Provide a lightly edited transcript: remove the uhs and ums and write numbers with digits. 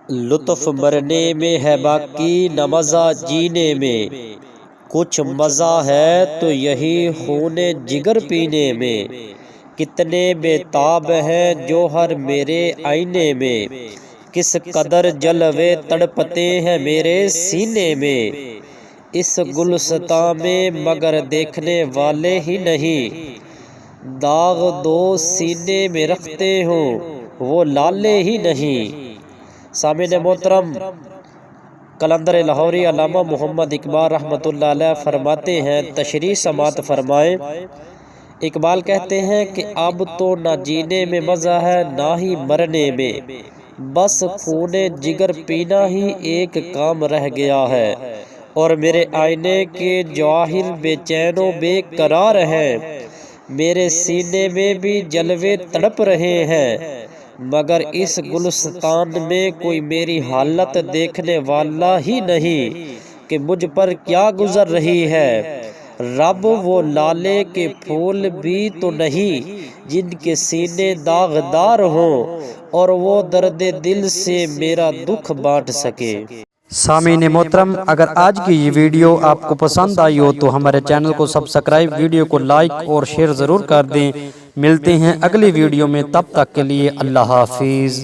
لطف مرنے میں ہے باقی نہ مزہ جینے میں، کچھ مزہ ہے تو یہی خون جگر پینے میں۔ کتنے بے تاب ہیں جوہر میرے آئینے میں، کس قدر جلوے تڑپتے ہیں میرے سینے میں۔ اس گلستان میں مگر دیکھنے والے ہی نہیں، داغ دو سینے میں رکھتے ہوں وہ لالے ہی نہیں۔ سامعین محترم، قلندر لاہوری علامہ محمد اقبال رحمۃ اللہ علیہ فرماتے ہیں، تشریح سماعت فرمائیں۔ اقبال کہتے ہیں کہ اب تو نہ جینے میں مزہ ہے نہ ہی مرنے میں، بس خون جگر پینا ہی ایک کام رہ گیا ہے، اور میرے آئینے کے جواہر بے چین و بے قرار ہیں، میرے سینے میں بھی جلوے تڑپ رہے ہیں، مگر اس گلستان میں کوئی میری حالت دیکھنے والا ہی نہیں کہ مجھ پر کیا گزر رہی ہے۔ رب وہ لالے کے پھول بھی تو نہیں جن کے سینے داغدار ہوں، اور وہ درد دل سے میرا دکھ بانٹ سکے۔ سامعین محترم، اگر آج کی یہ ویڈیو آپ کو پسند آئی ہو تو ہمارے چینل کو سبسکرائب، ویڈیو کو لائک اور شیئر ضرور کر دیں۔ ملتے ہیں اگلی ویڈیو میں، تب تک کے لیے اللہ حافظ۔